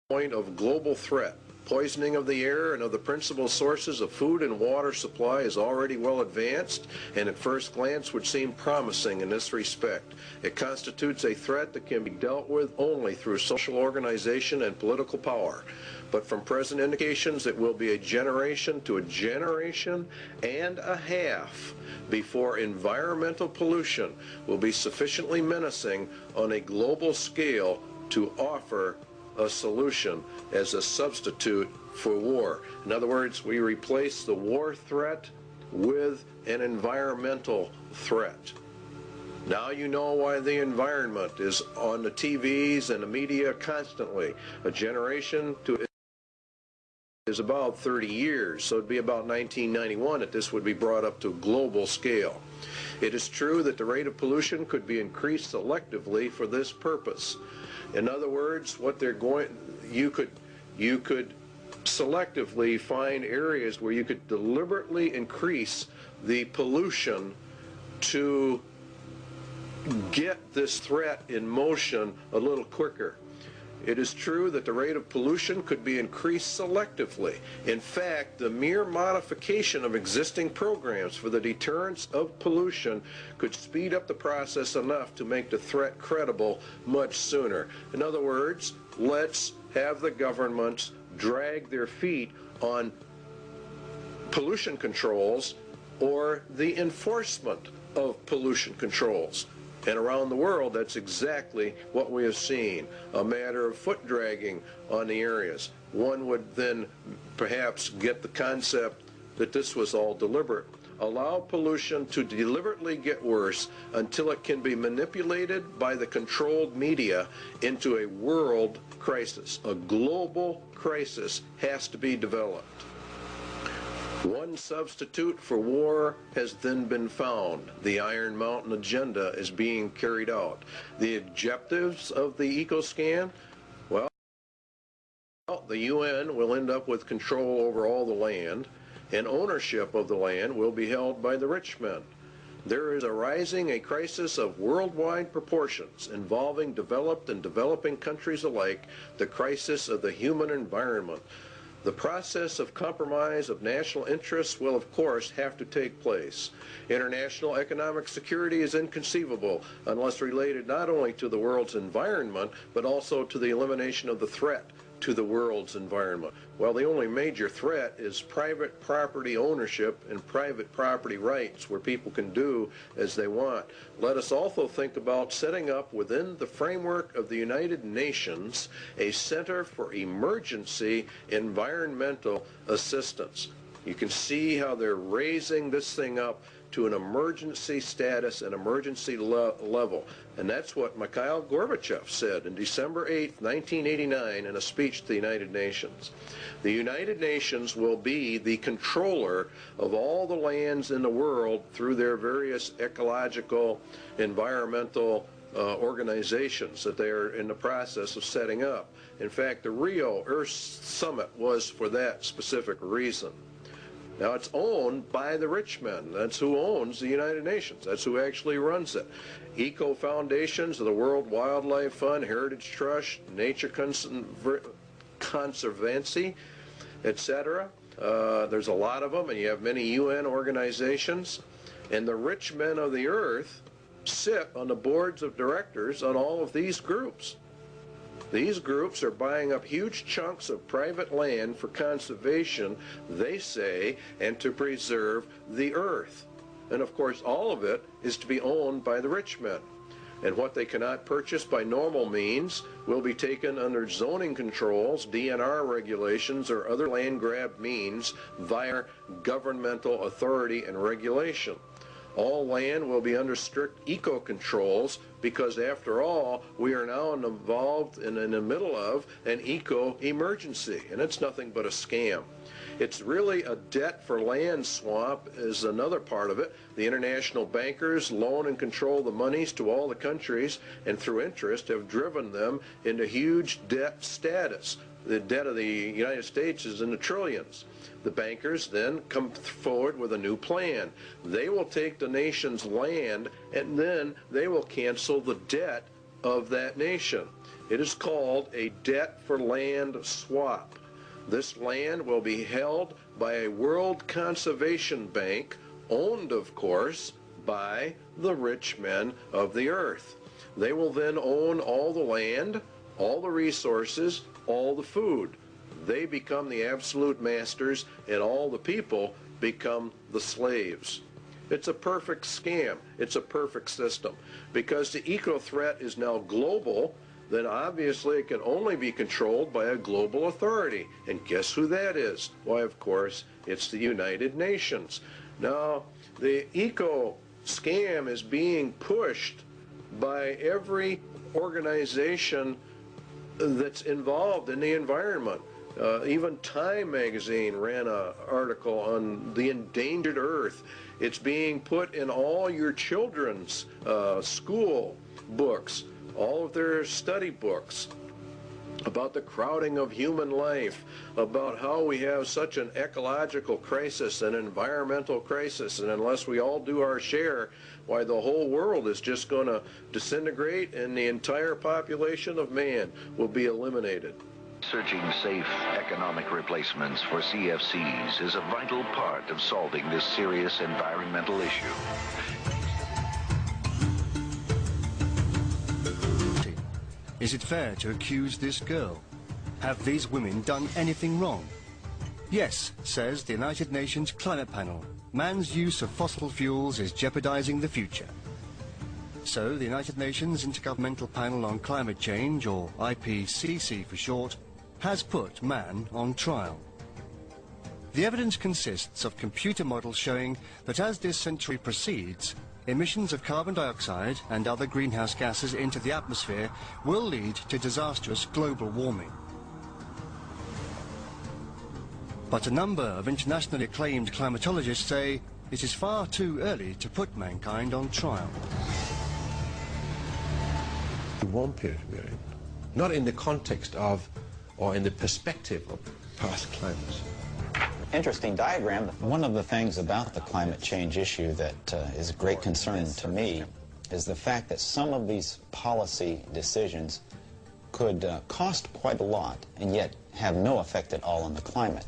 point of global threat. Poisoning of the air and of the principal sources of food and water supply is already well advanced, and at first glance would seem promising in this respect. It constitutes a threat that can be dealt with only through social organization and political power. But from present indications, it will be a generation to a generation and a half before environmental pollution will be sufficiently menacing on a global scale to offer a solution as a substitute for war. In other words, we replace the war threat with an environmental threat. Now you know why the environment is on the TVs and the media constantly. A generation to is about 30 years, so it'd be about 1991 that this would be brought up to a global scale. It is true that the rate of pollution could be increased selectively for this purpose. In other words, what they're going, you could selectively find areas where you could deliberately increase the pollution to get this threat in motion a little quicker. It is true that the rate of pollution could be increased selectively. In fact, the mere modification of existing programs for the deterrence of pollution could speed up the process enough to make the threat credible much sooner. In other words, let's have the governments drag their feet on pollution controls or the enforcement of pollution controls. And around the world, that's exactly what we have seen, a matter of foot dragging on the areas. One would then perhaps get the concept that this was all deliberate. Allow pollution to deliberately get worse until it can be manipulated by the controlled media into a world crisis. A global crisis has to be developed. One substitute for war has then been found. The Iron Mountain agenda is being carried out. The objectives of the EcoScan, well, the UN will end up with control over all the land, and ownership of the land will be held by the rich men. There is arising a crisis of worldwide proportions involving developed and developing countries alike, the crisis of the human environment. The process of compromise of national interests will, of course, have to take place. International economic security is inconceivable unless related not only to the world's environment, but also to the elimination of the threat to the world's environment. Well, the only major threat is private property ownership and private property rights, where people can do as they want. Let us also think about setting up within the framework of the United Nations a Center for Emergency Environmental Assistance. You can see how they're raising this thing up to an emergency status, an emergency level. And that's what Mikhail Gorbachev said in December 8, 1989 in a speech to the United Nations. The United Nations will be the controller of all the lands in the world through their various ecological, environmental organizations that they are in the process of setting up. In fact, the Rio Earth Summit was for that specific reason. Now, it's owned by the rich men. That's who owns the United Nations. That's who actually runs it. Eco foundations of the World Wildlife Fund, Heritage Trust, Nature Conservancy, etc. There's a lot of them, and you have many UN organizations. And the rich men of the earth sit on the boards of directors on all of these groups. These groups are buying up huge chunks of private land for conservation, they say, and to preserve the earth. And of course, all of it is to be owned by the rich men. And what they cannot purchase by normal means will be taken under zoning controls, DNR regulations, or other land grab means via governmental authority and regulation. All land will be under strict eco-controls because, after all, we are now involved in the middle of an eco-emergency, and it's nothing but a scam. It's really a debt for land swamp is another part of it. The international bankers loan and control the monies to all the countries, and through interest have driven them into huge debt status. The debt of the United States is in the trillions. The bankers then come forward with a new plan. They will take the nation's land and then they will cancel the debt of that nation. It is called a debt for land swap. This land will be held by a World Conservation Bank, owned, of course, by the rich men of the earth. They will then own all the land, all the resources, all the food. They become the absolute masters, and all the people become the slaves. It's a perfect scam. It's a perfect system. Because the eco-threat is now global, then obviously it can only be controlled by a global authority. And guess who that is? Why, of course, it's the United Nations. Now, the eco-scam is being pushed by every organization that's involved in the environment. Even Time magazine ran an article on the endangered earth. It's being put in all your children's school books, all of their study books, about the crowding of human life, about how we have such an ecological crisis, an environmental crisis, and unless we all do our share, why, the whole world is just going to disintegrate and the entire population of man will be eliminated. Searching safe economic replacements for CFCs is a vital part of solving this serious environmental issue. Is it fair to accuse this girl? Have these women done anything wrong? Yes, says the United Nations Climate Panel. Man's use of fossil fuels is jeopardizing the future. So the United Nations Intergovernmental Panel on Climate Change, or IPCC for short, has put man on trial. The evidence consists of computer models showing that as this century proceeds, emissions of carbon dioxide and other greenhouse gases into the atmosphere will lead to disastrous global warming. But a number of internationally acclaimed climatologists say it is far too early to put mankind on trial. The warm period we're in, not in the context of or in the perspective of past climates. Interesting diagram. One of the things about the climate change issue that is a great concern to me is the fact that some of these policy decisions could cost quite a lot and yet have no effect at all on the climate.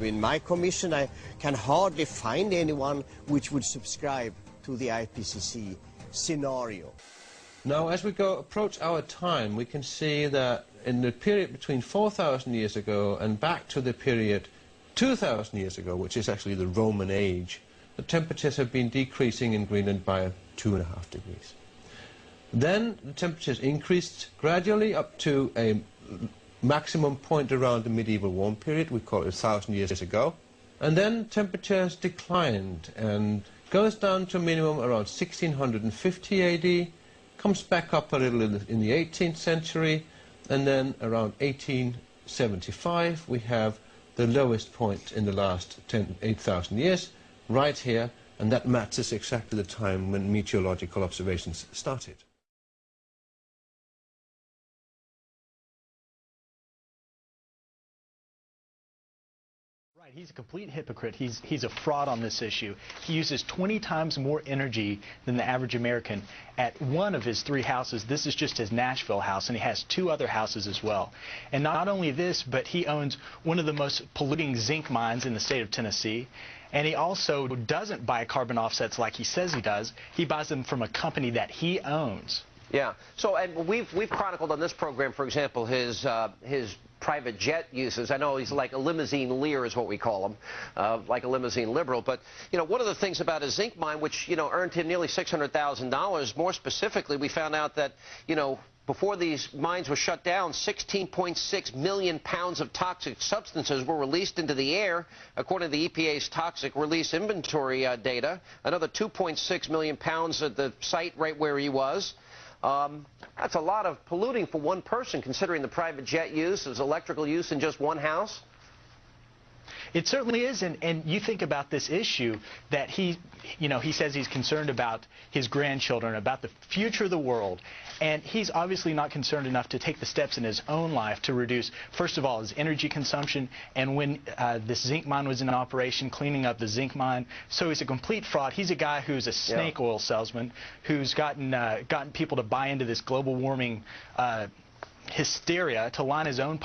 In my commission, I can hardly find anyone which would subscribe to the IPCC scenario. Now, as we approach our time, we can see that in the period between 4,000 years ago and back to the period 2,000 years ago, which is actually the Roman age, the temperatures have been decreasing in Greenland by 2.5 degrees. Then the temperatures increased gradually up to a maximum point around the medieval warm period, we call it 1,000 years ago, and then temperatures declined and goes down to a minimum around 1650 AD, comes back up a little in the 18th century, and then around 1875 we have the lowest point in the last 8,000 years, right here, and that matches exactly the time when meteorological observations started. Right, he's a complete hypocrite. He's a fraud on this issue. He uses 20 times more energy than the average American at one of his 3 houses. This is just his Nashville house, and he has 2 other houses as well. And not only this, but he owns one of the most polluting zinc mines in the state of Tennessee. And he also doesn't buy carbon offsets like he says he does. He buys them from a company that he owns. Yeah. So, and we've chronicled on this program, for example, his private jet uses. I know he's like a limousine leer is what we call him, like a limousine liberal. But, you know, one of the things about his zinc mine, which, you know, earned him nearly $600,000, more specifically, we found out that, you know, before these mines were shut down, 16.6 million pounds of toxic substances were released into the air, according to the EPA's toxic release inventory data. Another 2.6 million pounds at the site right where he was. That's a lot of polluting for one person, considering the private jet use, his electrical use in just one house. It certainly is, and you think about this issue that he says he's concerned about his grandchildren, about the future of the world, and he's obviously not concerned enough to take the steps in his own life to reduce, first of all, his energy consumption, and when this zinc mine was in operation, cleaning up the zinc mine. So he's a complete fraud. He's a guy who's a snake oil salesman who's gotten people to buy into this global warming hysteria to line his own